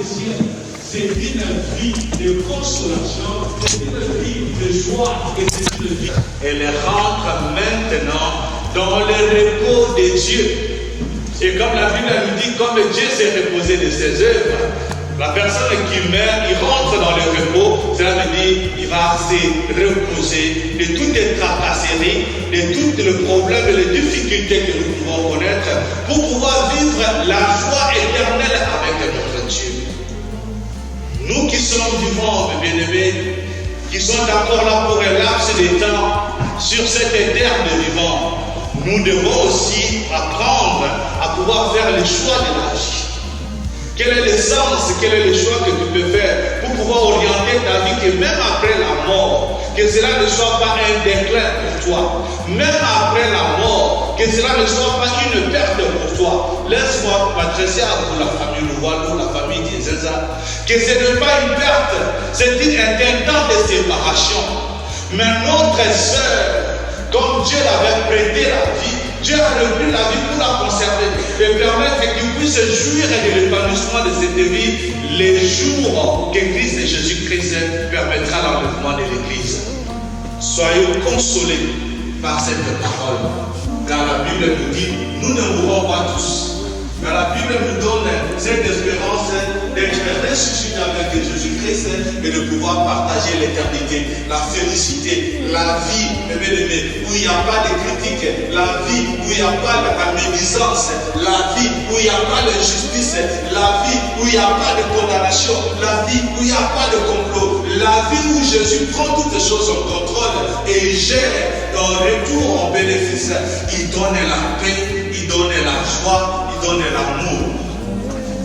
ciel. C'est une vie de consolation, c'est une vie de joie et c'est une vie. Elle rentre maintenant dans le repos de Dieu. Et comme la Bible nous dit, comme Dieu s'est reposé de ses œuvres, la personne qui meurt, il rentre dans le repos, cela veut dire qu'il va se reposer de toutes les tracasseries, de tous les problèmes et les difficultés que nous pouvons connaître pour pouvoir vivre la joie éternelle avec notre Dieu. Nous qui sommes vivants, bien-aimés, qui sommes encore là pour un laps de temps sur cette terre de vivants, nous devons aussi apprendre à pouvoir faire les choix de la vie. Quel est le sens, quel est le choix que tu peux faire pour pouvoir orienter ta vie, que même après la mort, que cela ne soit pas un déclin pour toi, même après la mort, que cela ne soit pas une perte pour toi. Laisse-moi m'adresser à vous, la famille Louvalou, la famille d'Izeza, que ce n'est pas une perte, c'est un temps de séparation. Mais notre sœur, comme Dieu l'avait prêté la vie, Dieu a repris la vie pour la conserver et permettre qu'il puisse jouir de l'épanouissement de cette vie les jours que Christ et Jésus-Christ permettra l'enlèvement de l'Église. Soyez consolés par cette parole, car la Bible nous dit, nous ne mourrons pas tous. Mais la Bible nous donne cette espérance d'être ressuscité avec Jésus-Christ et de pouvoir partager l'éternité, la félicité, la vie, où il n'y a pas de critique, la vie où il n'y a pas de médisance, la vie où il n'y a pas de justice, la vie où il n'y a pas de condamnation, la vie où il n'y a pas de complot, la vie où Jésus prend toutes les choses en contrôle et gère en retour en bénéfice. Il donne la paix, il donne la joie, donne l'amour.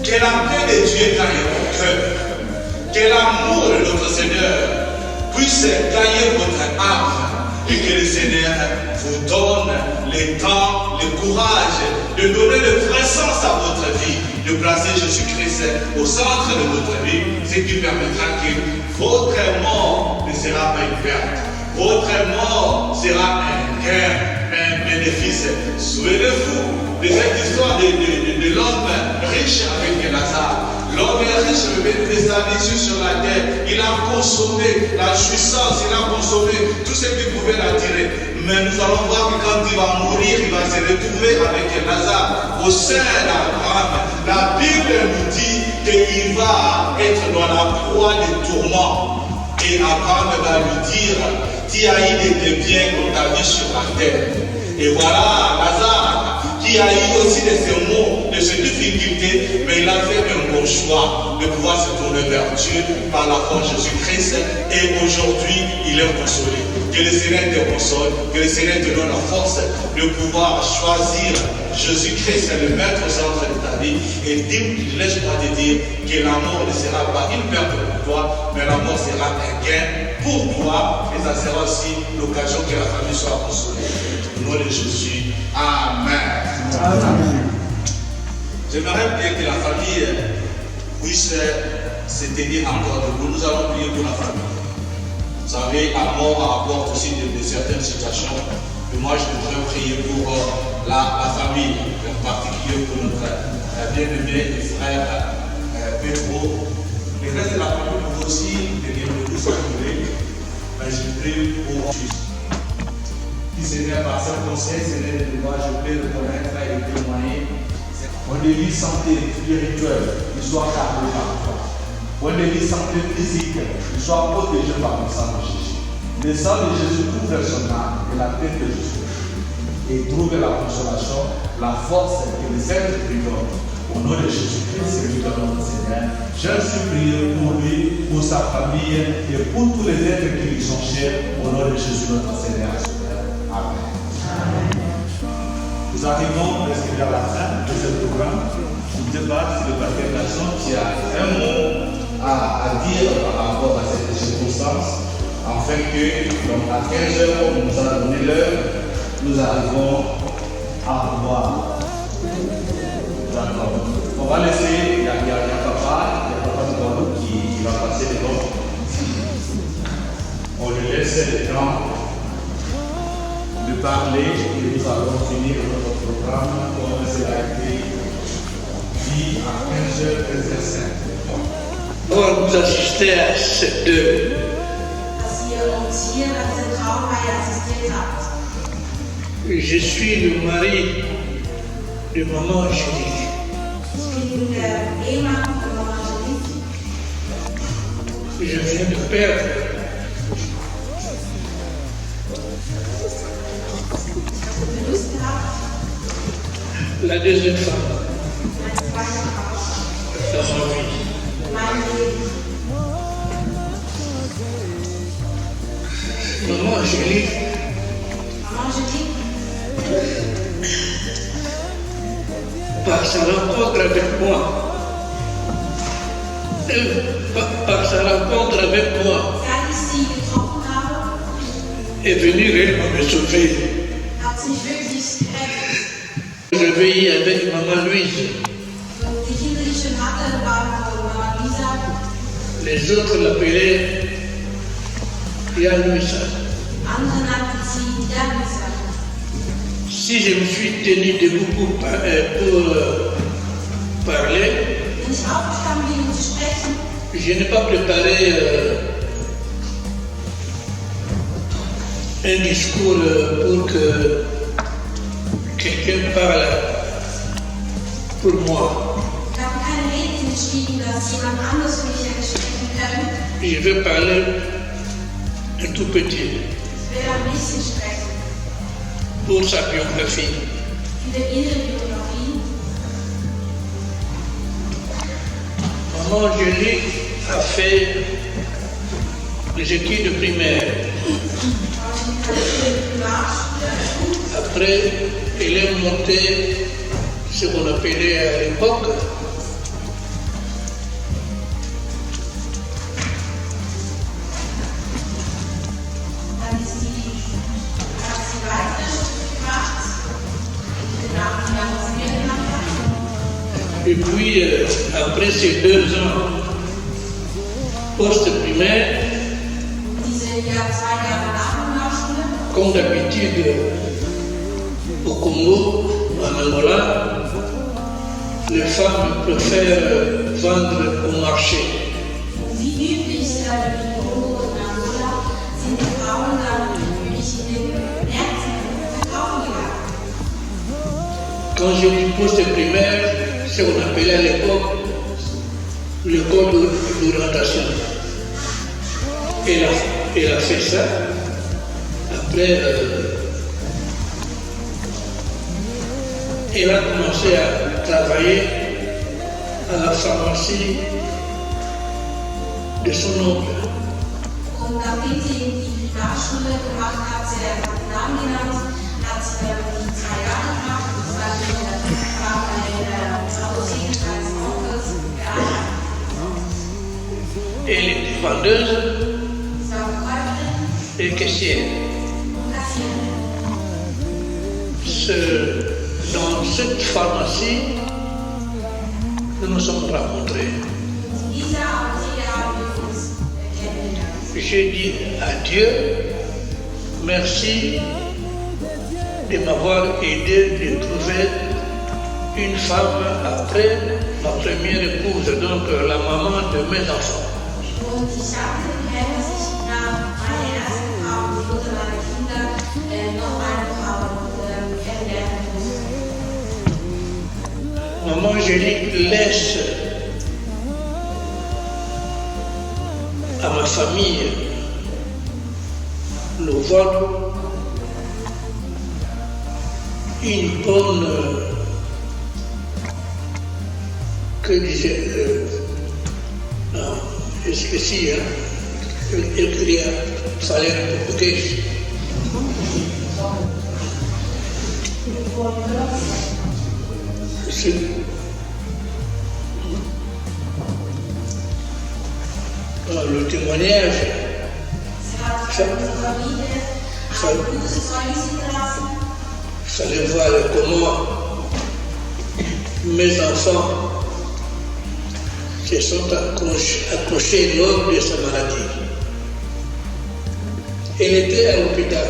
Que la paix de Dieu gagne votre cœur. Que l'amour de notre Seigneur puisse gagner votre âme. Et que le Seigneur vous donne le temps, le courage de donner le vrai sens à votre vie. De placer Jésus-Christ au centre de votre vie. Ce qui permettra que votre mort ne sera pas une perte. Votre mort sera un gain, un bénéfice. Souvenez-vous de cette histoire de l'homme riche avec Lazare. L'homme riche avait des années sur la terre. Il a consommé la jouissance, il a consommé tout ce qui pouvait l'attirer. Mais nous allons voir que quand il va mourir, il va se retrouver avec Lazare au sein d'Abraham. La Bible nous dit qu'il va être dans la proie des tourments. Et Abraham va lui dire, tu as eu des biens dans ta vie sur la terre. Et voilà, Lazare, qui a eu aussi de ces maux, de ces difficultés, mais il a fait un bon choix de pouvoir se tourner vers Dieu par la foi de Jésus-Christ. Et aujourd'hui, il est consolé. Que le Seigneur te console, que le Seigneur te donne la force de pouvoir choisir Jésus-Christ et le mettre au centre de ta vie. Et laisse-moi te dire que la mort ne sera pas une perte pour toi, mais la mort sera un gain pour toi. Et ça sera aussi l'occasion que la famille soit consolée. Au nom de Jésus. Amen. Amen. J'aimerais bien que la famille puisse se tenir encore debout. Nous allons prier pour la famille. Vous savez, la mort apporte aussi de certaines situations. Et moi, je voudrais prier pour la famille, en particulier pour notre bien-aimé frère Pedro. Le reste de la famille peut aussi tenir debout si vous voulez. Mais je prie pour Jésus. Seigneur, par ce conseil, Seigneur, de pouvoir, je peux le connaître et le témoigner. On devient santé spirituelle, il soit gardé par toi. On devient santé physique, il soit protégé par le sang de Jésus. Le sang de Jésus couvre son âme et la tête de Jésus. Et trouve la consolation, la force que les êtres donne. Au nom de Jésus-Christ, nous donnons au Seigneur. Je supplie pour lui, pour sa famille et pour tous les êtres qui lui sont chers. Au nom de Jésus, notre Seigneur. Amen. Nous arrivons presque vers la fin de ce programme. Je ne sais pas si le pasteur Nasson qui a un mot à dire par rapport à cette circonstance, afin que, donc à 15 h, on nous a donné l'heure, nous arrivons à pouvoir. D'accord. On va laisser, il y a papa de Guadeloupe qui va passer devant. On lui laisse le temps de parler et nous allons finir notre programme comme cela a été dit à 15 h 15 h 05. pouvoir nous assister à ces deux. dass ihr uns hier bei dieser Trauerfeier assistiert habt. Je suis le mari de maman Angélique. Ich bin der Ehemann von Mama Angelique. Je viens de perdre Verlust gehabt, la deuxième femme meine zweite Frau, dans ma vie. mein Leben. Maman Angélique Mama Angelique, par sa rencontre avec moi, par sa rencontre avec moi, seit ich sie getroffen habe, est venue réellement me sauver. hat sie mich wirklich gerettet. Je veillais avec maman Louise. Und die Kinder, die ich schon hatte, waren von Mama Lisa. Les autres l'appelaient Jan Luisa. Andere nannten sie Jan Lisa. Si je me suis tenu debout pour parler, Wenn ich aufgestanden bin, um zu sprechen, je n'ai pas préparé un discours pour que quelqu'un parle pour moi. ich habe keine Rede geschrieben, dass jemand anderes für mich hätte sprechen können. Je vais parler un tout petit Ich werde ein bisschen sprechen pour sa biographie. über ihre Biografie. Maman Angélique a fait les études primaires. Après, elle est montée ce qu'on appelait à l'époque Dann hat sie weitere Schritte gemacht, den Namen, die sie mir genannt hat. et puis après ces 2 ans post-primaire, Diese 2 Jahre Nachmittagsschule, comme d'habitude au Congo, en Angola, les femmes préfèrent vendre au marché. wie üblich in Kongo und Angola, sind die Frauen dann natürlich in den Märkten verkaufen gegangen. Quand je dis post-primaire, c'est ce qu'on appelait à l'époque le code d'orientation. Elle a fait ça. Après, elle a commencé à travailler à la pharmacie de son oncle. Und nachdem sie die Primarschule gemacht hat, sie hat den Namen genannt, hat sie dann die 2 Jahre gemacht. Das war in der Apotheke seines Onkels gearbeitet. Elle était vendeuse Sie war Verkäuferin et caissière. und Kassiererin. Dans cette pharmacie, nous nous sommes rencontrés. In dieser Apotheke haben wir uns kennengelernt. J'ai dit à Dieu, merci de m'avoir aidé de trouver une femme après ma première épouse, donc la maman de mes enfants. Und ich dankte dem Herrn, dass ich nach meiner ersten Frau und die Mutter meiner Kinder noch eine Frau kennenlernen musste. Maman Angélique laisse à ma famille le vol une bonne, que disait, non, esqueci, hein, eu queria falar em português. Le témoignage, fallait voir comment mes enfants se sont accrochés lors de sa maladie. Elle était à l'hôpital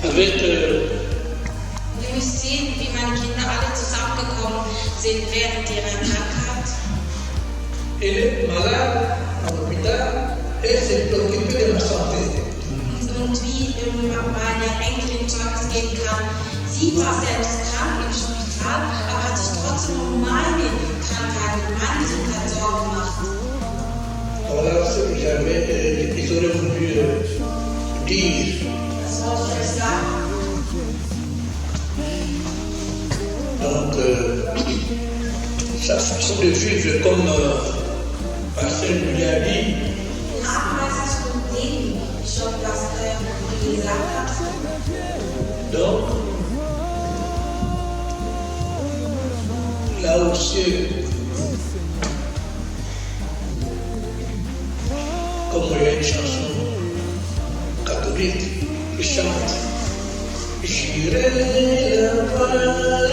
avec Ihr müsst sehen, wie meine Kinder alle zusammengekommen sind während ihrer Krankheit. Elle est malade à l'hôpital et s'est préoccupée de la santé. Und wie meine Enkelin Zeugnis geben kann, sie war selbst krank im Spital, aber hat sich trotzdem um meine Krankheit und meine Gesundheit Sorgen gemacht. Voilà ce que ils auraient voulu dire. Das wollte ich euch sagen. Donc, sa façon de vivre, comme Pasteur lui a dit, Die Art und Weise zu leben, schon was Uli gesagt hat. donc, là aussi, comme il y a une chanson catholique qui chante, j'irai là-bas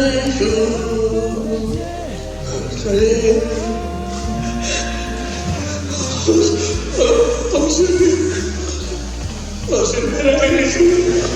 les jours, entrer. Oh Seigneur, les jours.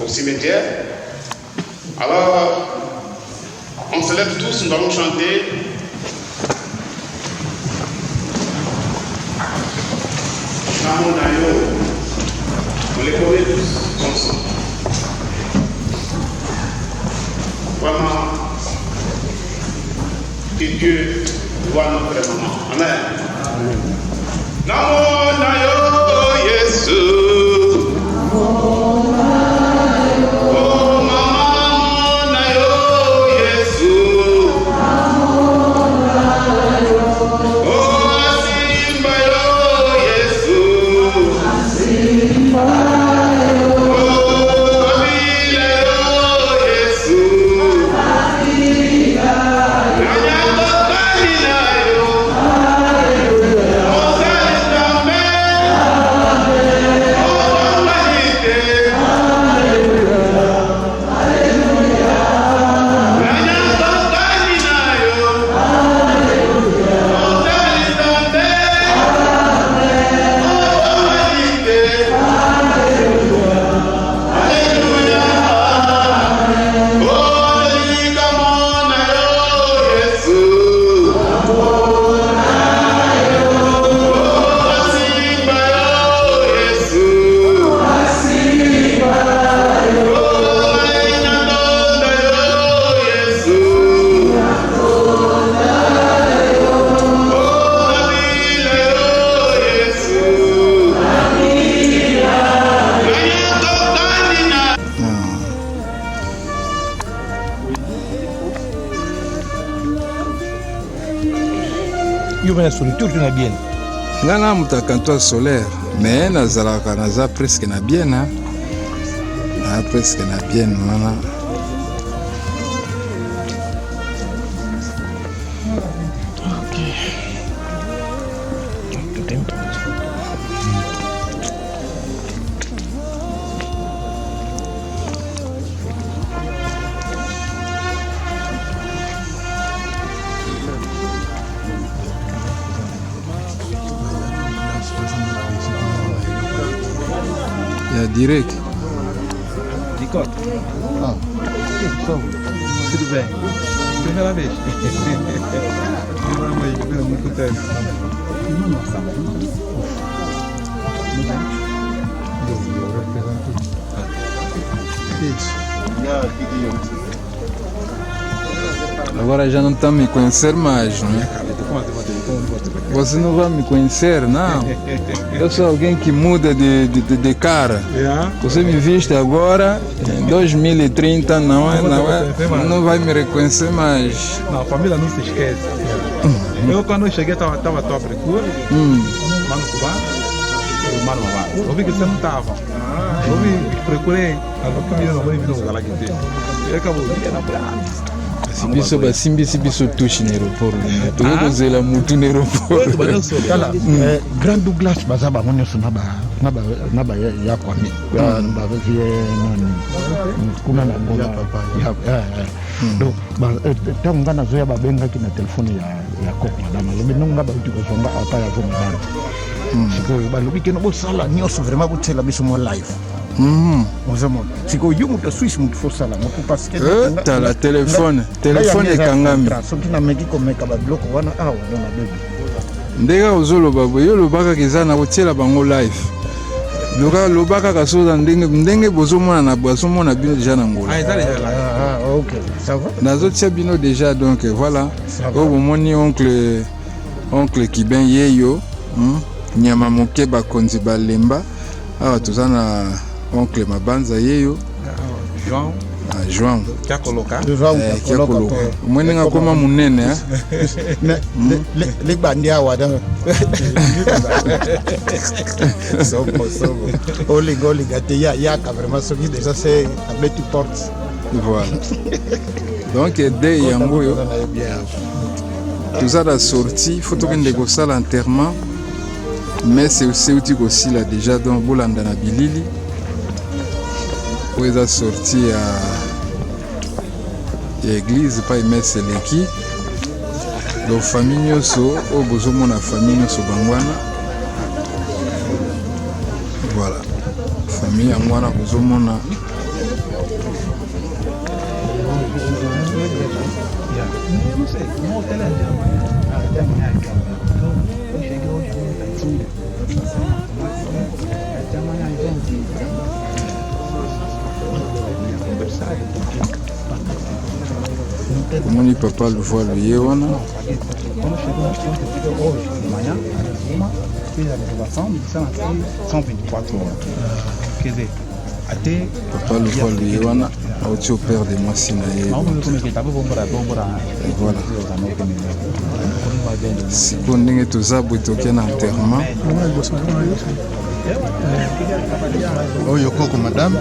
Au cimetière. Alors, on se lève tous, nous allons chanter. Namonayo. On les connaît tous comme ça. Vraiment, que Dieu voit notre maman. Amen. Namonayo, Yesu. Nga na mutakantoa solaire mais nazalaka naza presque na bien na presque na bien wana direct. Nicole. Ah. Tudo bem. Primeira vez. Muito tempo. Agora já não está me conhecer mais, não é? Você não vai me conhecer, não. Eu sou alguém que muda de cara. Você me viste agora, em 2030, não vai me reconhecer mais. Não, a família não se esquece. Eu quando eu cheguei estava à tua procura, Mano Cubano, o Mano Mavá. Eu vi que você não estava. Eu vi, procurei, eu comia no meio do galá que tem. Eu acabou, ia na praia. Biso basimbi si biso touche na aéroport. Toyo kozela mutu na aéroport. Tala Grand Douglas baza bango nyonso na ba ya kwami. Ya ba vie nani. Kuna na ngoma ya. Donc tango nga nazoya babengaki na telefone ya kok madame alobi ndenge nga bauti kozonga ata ya vo madame. Sikoyo balobi keno bosala nyonso vraiment botela biso mo live. sikoyo moto switch moto fosala moto parce que tala telefone ekangami soki nameki komeka babiloko wana awa na bebe ndenge ozoloba boye olobaka eza na kotiela bango live lobaka kasoza ndenge bozomona na bozomona bino déjà na ngola ok ça va nazotia bino déjà donc voilà oyo bomoni oncle Kiben yeyo nyama moke bakonzi balemba awa toza na oncle Mabanza yeyo João Kia colocar mwene nga koma munene le bandia wada sobo oli gate ya ka vraiment soki déjà c'est avec tu portes voilà donc de yango yo toza la sortie faut tokende kosala enterrement mais c'est aussi uti kosila déjà donc bolanda na bilili oyo eza sorti ya église pa emese eleki donc famille nyonso oyo bozomona famille nyonso bango wana voilà famille yango wana bozomona omoni papa luvoi luye wana papa luvoi luye wana auti au père de mwasi na ye voilà siko ndenge toza boye toke na enterrement oyo koko madame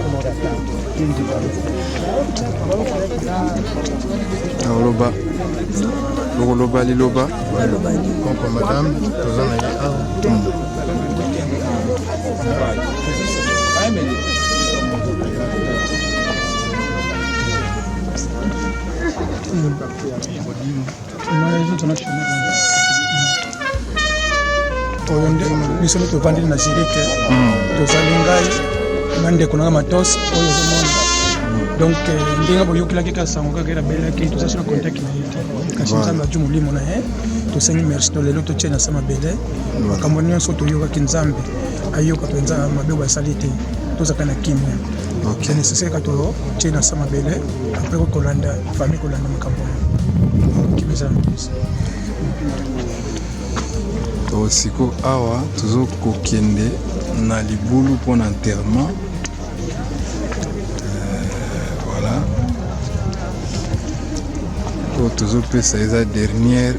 lokoloba liloba koko madame toza na ye awa oyo nde biso nde tovandeli na zirike tozali ngai na ndeko nanga matos oyo ozomona donc ndenge boyokelaki kaka sango kaka elabelaki tozasi na contact na ye te kasi nzambe aju molimo na ye tosengi merci to lelo totie na sa mabele makambo nyonso toyokaki nzambe ayoka mpenza mabe basali te tozaka na kimia c'est nécessaire ka totie na sa mabele après kolanda famille kolanda makambo kimeza siko awa tozokokende na libulu mpona enterrement voilà oyo tozopesa eza dernière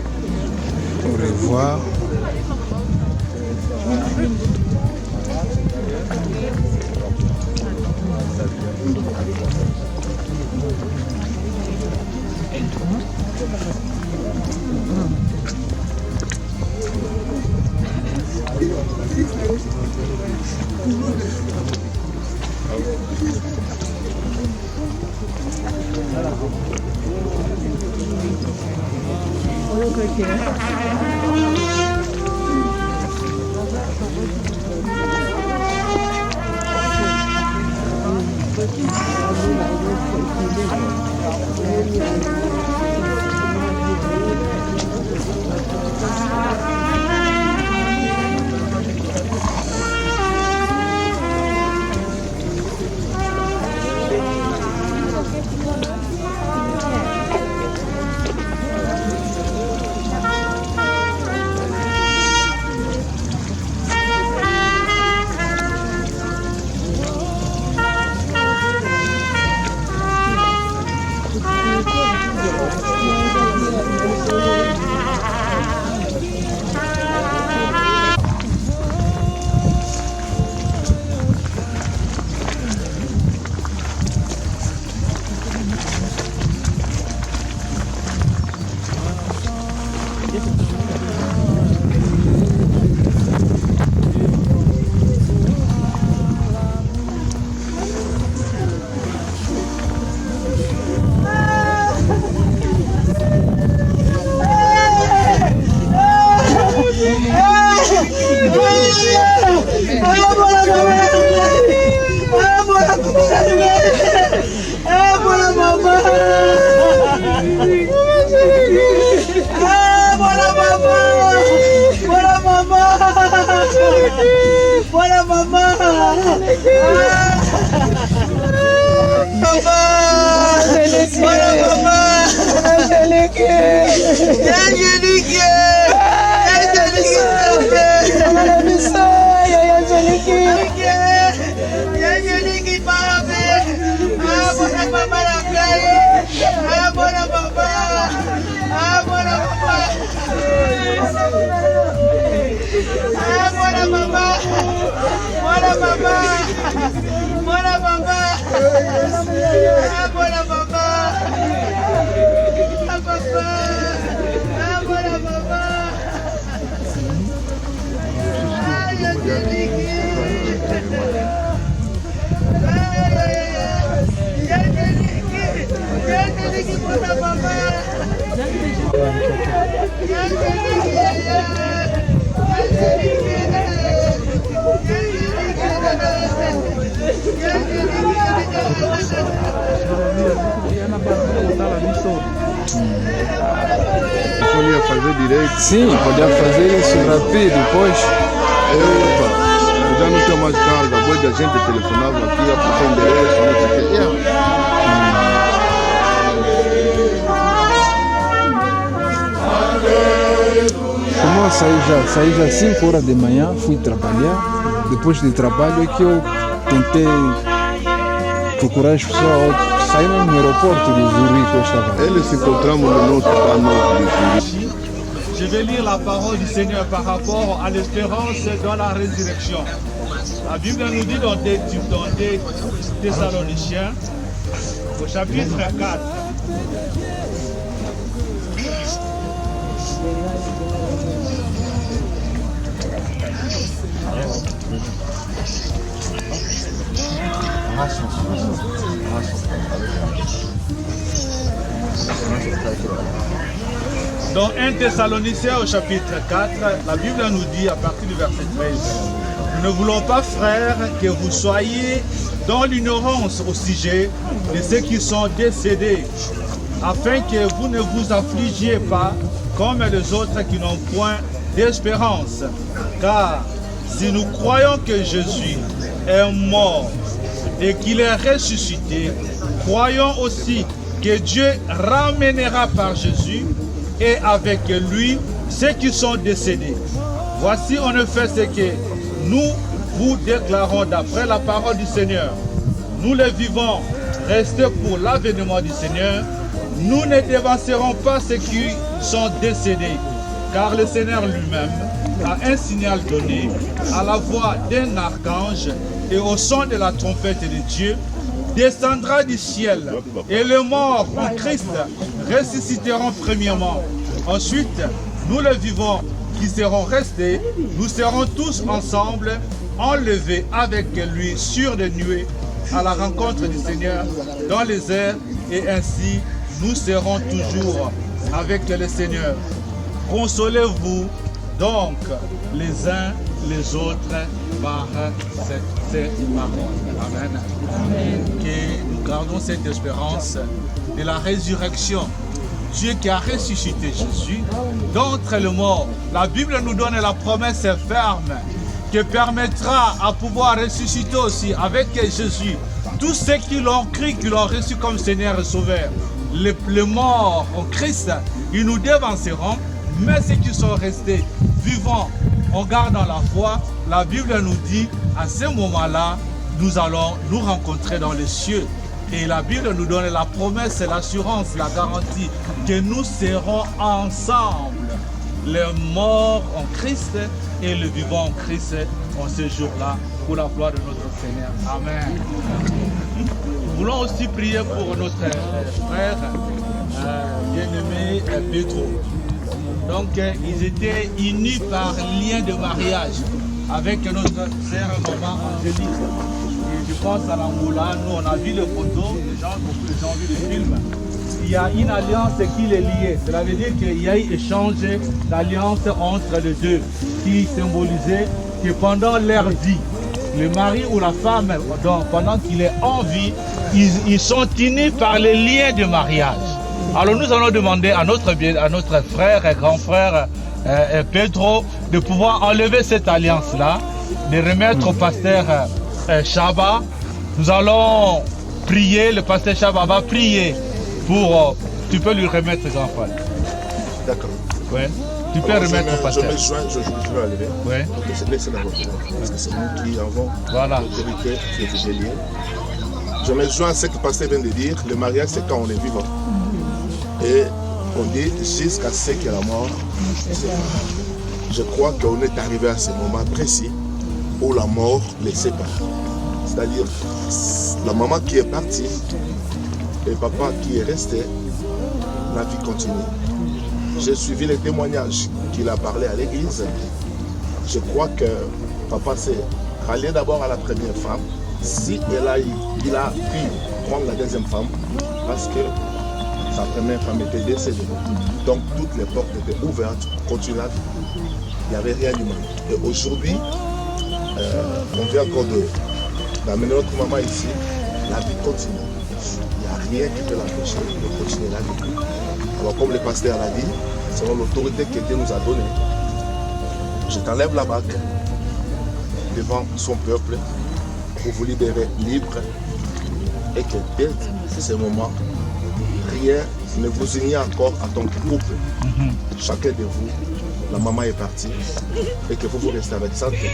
au revoir Voilà maman. Podia fazer direito? Sim, podia fazer isso rápido, depois. Eu já não tenho mais carga. Boa da gente telefonava aqui, apontou o endereço, não sei o que. Como eu saí já 5 horas de manhã, fui trabalhar. Depois do trabalho é que eu tentei procurar as pessoas. Saímos no aeroporto de Zurique, eu estava. Eles encontramos no nosso canal de Zurique. Je vais lire la parole du Seigneur par rapport à l'espérance dans la résurrection. La Bible nous dit dans des Thessaloniciens, au chapitre 4, dans 1 Thessaloniciens au chapitre 4, la Bible nous dit à partir du verset 13, nous ne voulons pas, frères, que vous soyez dans l'ignorance au sujet de ceux qui sont décédés, afin que vous ne vous affligiez pas comme les autres qui n'ont point d'espérance. Car si nous croyons que Jésus est mort et qu'il est ressuscité, croyons aussi que Dieu ramènera par Jésus et avec lui ceux qui sont décédés. Voici en effet ce que nous vous déclarons d'après la parole du Seigneur. Nous les vivants, restés pour l'avènement du Seigneur, nous ne dévancerons pas ceux qui sont décédés, car le Seigneur lui-même a un signal donné à la voix d'un archange et au son de la trompette de Dieu, descendra du ciel, et les morts en Christ ressusciteront premièrement. Ensuite, nous les vivants qui serons restés, nous serons tous ensemble enlevés avec lui sur des nuées à la rencontre du Seigneur dans les airs, et ainsi nous serons toujours avec le Seigneur. Consolez-vous donc les uns les autres par ces paroles. Amen. Que nous gardons cette espérance de la résurrection. Dieu qui a ressuscité Jésus d'entre les morts. La Bible nous donne la promesse ferme qui permettra à pouvoir ressusciter aussi avec Jésus tous ceux qui l'ont cru, qui l'ont reçu comme Seigneur et Sauveur. Les morts en Christ, ils nous dévanceront, mais ceux qui sont restés vivants en gardant la foi, la Bible nous dit à ce moment-là, nous allons nous rencontrer dans les cieux. Et la Bible nous donne la promesse, l'assurance, la garantie que nous serons ensemble, les morts en Christ et les vivants en Christ en ce jour-là, pour la gloire de notre Seigneur. Amen. Nous voulons aussi prier pour notre frère bien-aimé Pedro. Donc ils étaient unis par lien de mariage avec notre sœur maman Angélique. Et je pense à l'Angola, nous on a vu les photos, beaucoup de gens ont vu les films. Il y a une alliance qui les liait. Cela veut dire qu'il y a eu échange d'alliance entre les deux qui symbolisait que pendant leur vie, le mari ou la femme, pendant qu'il est en vie, ils sont unis par les liens de mariage. Alors nous allons demander à notre frère et grand frère Pedro de pouvoir enlever cette alliance-là, de remettre au pasteur Chaba. Nous allons prier, le pasteur Chaba va prier pour... tu peux lui remettre, grand frère. D'accord. Ouais. Tu peux remettre au pasteur. Je vais enlever. Ouais. Laissez d'abord, parce que c'est nous qui avons l'autorité qui est déliée. Je me joins à ce que le pasteur vient de dire. Le mariage, c'est quand on est vivant. Et on dit jusqu'à ce que la mort se sépare. Je crois qu'on est arrivé à ce moment précis où la mort les sépare. C'est-à-dire la maman qui est partie et papa qui est resté, la vie continue. J'ai suivi les témoignages qu'il a parlé à l'église. Je crois que papa s'est rallié d'abord à la première femme. Si il a pu prendre la deuxième femme, parce que sa première femme était décédée. Donc toutes les portes étaient ouvertes pour continuer la vie. Il n'y avait rien du mal. Et aujourd'hui, on vient encore d'amener notre maman ici. La vie continue. Il n'y a rien qui peut l'empêcher de continuer la vie. Alors comme le pasteur l'a dit, selon l'autorité que Dieu nous a donnée, je t'enlève la bague devant son peuple pour vous libérer libre et que dès ce moment, rien ne vous unit encore à ton couple. Chacun de vous, la maman est partie et que vous restez avec santé,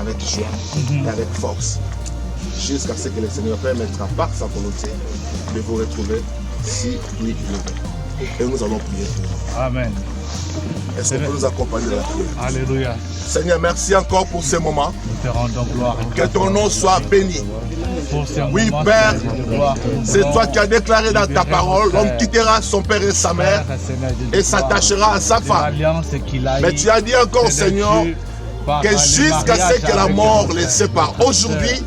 avec joie et avec force jusqu'à ce que le Seigneur permettra par sa volonté de vous retrouver si lui veut. Et nous allons prier. Amen. Est-ce qu'on peut nous accompagner dans la prière? Alléluia. Seigneur, merci encore pour ce moment. Nous te rendons gloire. Que ton nom soit béni. Oui, Père, c'est toi qui as déclaré dans ta parole, l'homme quittera son père et sa mère et s'attachera à sa femme. Mais tu as dit encore, Seigneur, que jusqu'à ce que la mort les sépare. Aujourd'hui,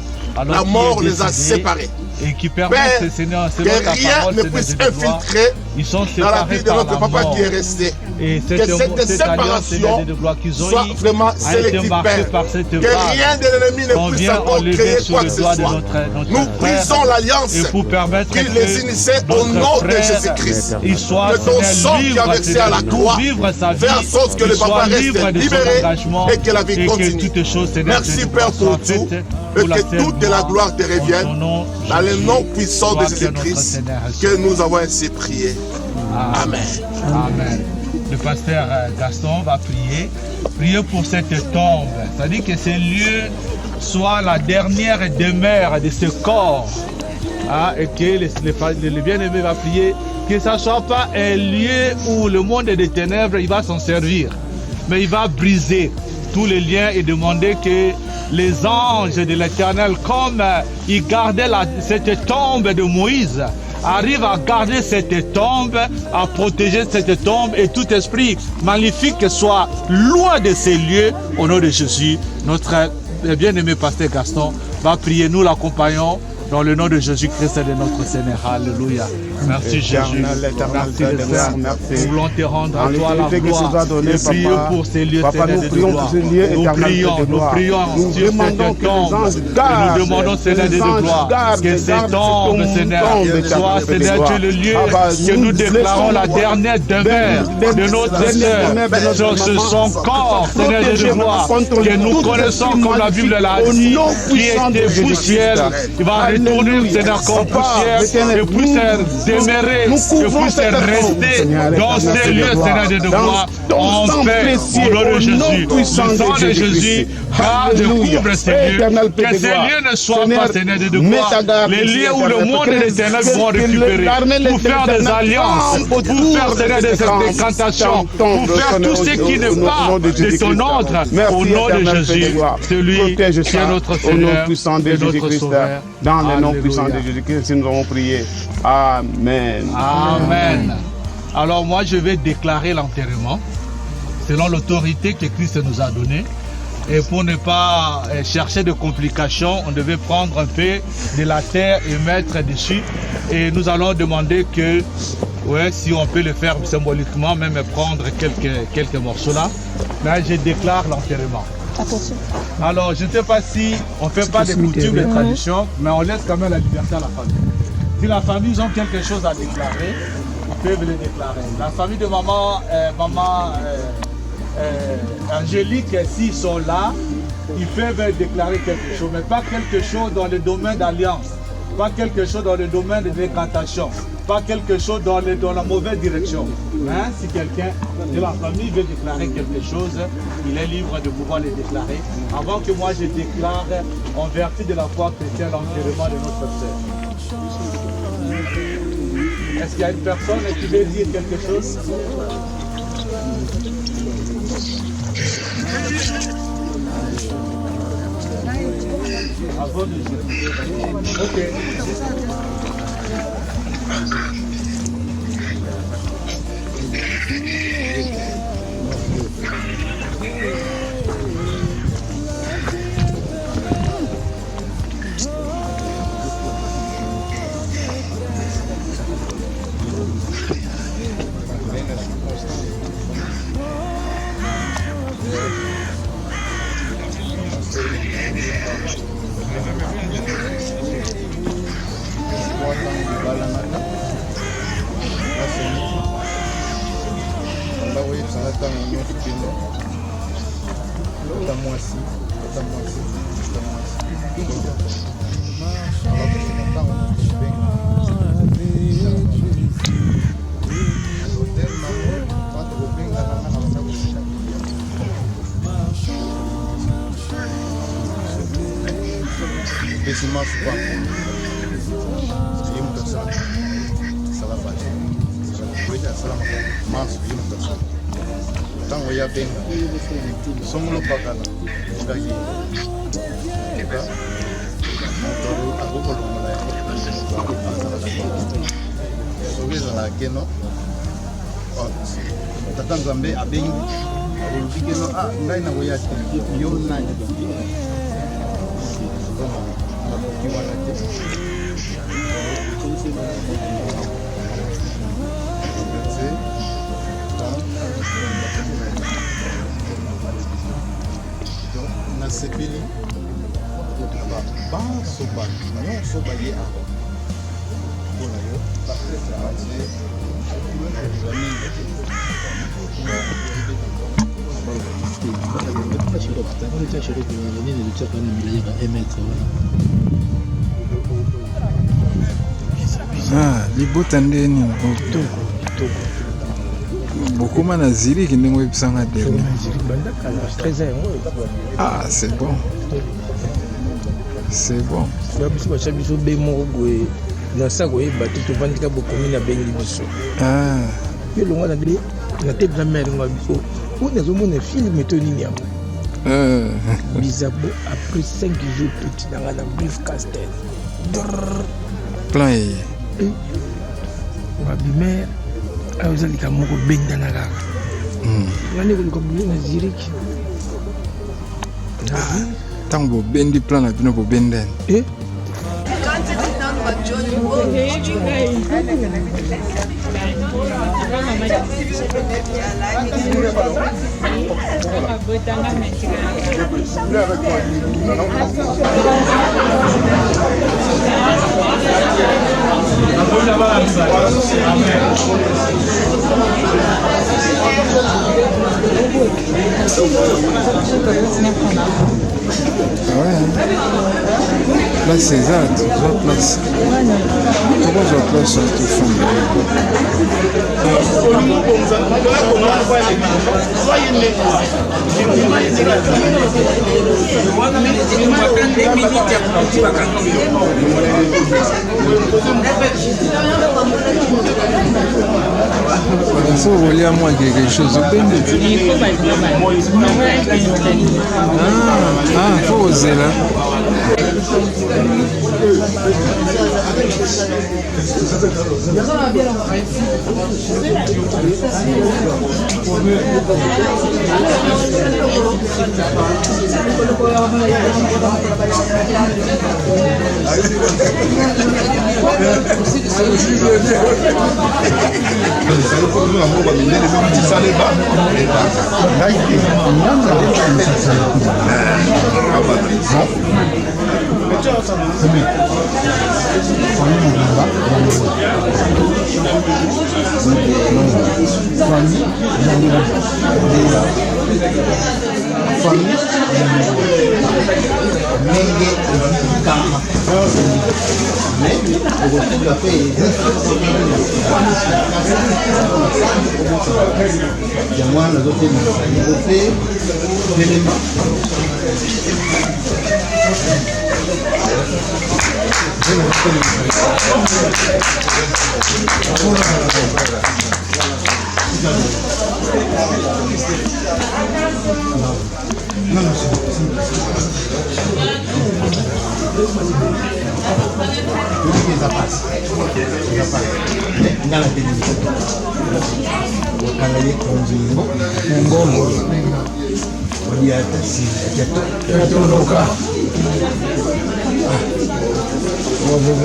la mort les a séparés. Et qui Père, que rien ne puisse infiltrer dans la vie de notre papa qui est resté. Et que cette séparation soit vraiment sélective, Père. Que rien de l'ennemi ne puisse encore créer quoi que ce soit. Nous brisons l'alliance qui les initiait au nom de Jésus-Christ. Que ton sang qui a versé à la croix fait en sorte que le papa reste libéré et que la vie continue. Merci, Père, pour tout. Et que toute la gloire te revienne dans le nom puissant de Jésus-Christ que nous avons ainsi prié. Amen. Amen. Le pasteur Gaston va prier pour cette tombe. C'est-à-dire que ce lieu soit la dernière demeure de ce corps. Et que le bien-aimé va prier que ça ne soit pas un lieu où le monde des ténèbres il va s'en servir. Mais il va briser tous les liens et demander que les anges de l'Éternel, comme ils gardaient cette tombe de Moïse, arrivent à garder cette tombe, à protéger cette tombe, et tout esprit maléfique soit loin de ces lieux. Au nom de Jésus, notre bien-aimé pasteur Gaston va prier. Nous l'accompagnons dans le nom de Jésus-Christ et de notre Seigneur. Alléluia. Merci Jésus. Merci le Seigneur. Nous voulons te rendre à toi la gloire. Et prier pour ces lieux, Seigneur de gloire. Nous prions sur cette tombe. Et nous demandons, Seigneur de gloire, que cette tombe, Seigneur, soit, Seigneur, tu le lieu que nous déclarons la dernière demeure de notre Seigneur sur son corps, Seigneur de gloire, que nous connaissons comme la Bible l'a dit, qui était poussière. Il va retourner, Seigneur, comme poussière, et puisse demeurer, et puisse rester dans ces lieux, Seigneur de gloire, en paix, au nom de Jésus. Le sang de Jésus garde et couvre ces lieux. Que ces lieux ne soient pas, Seigneur de gloire, les lieux où le monde des ténèbres vont récupérer, pour faire des alliances, pour faire, Seigneur, des incantations, pour faire tout ce qui n'est pas de ton ordre, au nom de Jésus, celui qui est notre Seigneur et notre Sauveur. Dans le nom puissant de Jésus-Christ, nous avons prié. Amen. Amen. Amen. Alors moi, je vais déclarer l'enterrement selon l'autorité que Christ nous a donnée. Et pour ne pas chercher de complications, on devait prendre un peu de la terre et mettre dessus. Et nous allons demander que, ouais, si on peut le faire symboliquement, même prendre quelques morceaux là. Là, je déclare l'enterrement. Attention. Alors, je ne sais pas si on ne fait pas des coutumes, des traditions, mais on laisse quand même la liberté à la famille. Si la famille, ils ont quelque chose à déclarer, ils peuvent le déclarer. La famille de maman Angélique, s'ils sont là, ils peuvent déclarer quelque chose, mais pas quelque chose dans le domaine d'alliance, pas quelque chose dans le domaine de décantation, pas quelque chose dans la mauvaise direction. Hein? Si quelqu'un de la famille veut déclarer quelque chose, il est libre de pouvoir le déclarer, avant que moi je déclare en vertu de la foi chrétienne l'enterrement de notre sœur. Est-ce qu'il y a une personne qui veut dire quelque chose? Ok. nasepeli banso bato nyonso baye awa mpona yo bapreservatie libota ndeni bokoma na ziriki ndenge oyebisanga dernier. Ah, c'est bon. C'est bon. biso bacha biso be moko boye na sa koyeba te tovandika bokomi na bengi biso yo longa na te bla mère nga biso oyo nazomona filme to nini yango bizabo après 5 jours petit nanga na brief castel plan ye wabimere ayozalika moko bendana kaka ngani koluka bule na ziriki ntango bobendi plan na bino bobendani Là, c'est ça, tu vois place. Pourquoi je vois place sur tout fond? Il faut relier à moi quelque chose. faut oser là.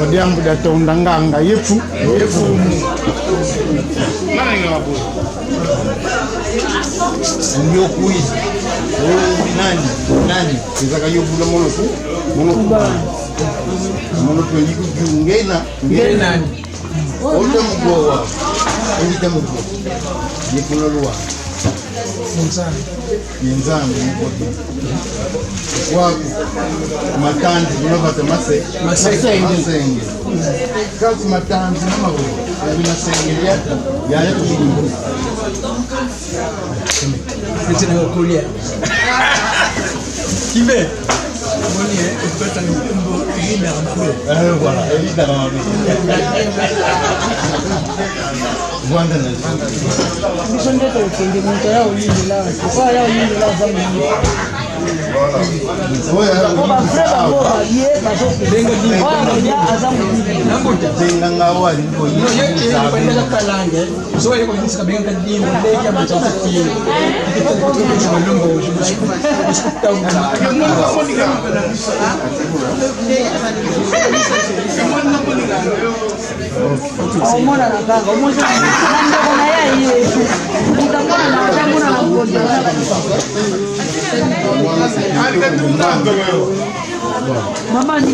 Wadiambu datondanganga yefu ndio kuizi nani izaka yobula mono tuliku jungena nani ote mgowa ngita mgo nikulolwa Yenzangu mkote wako matanzi unapata masenge kazi matanzi na mawe bila senge yale tushukuru C'était le collier. Kimbe. Moni peut-être un combo énorme. Voilà, évidemment. Wanda Mama ni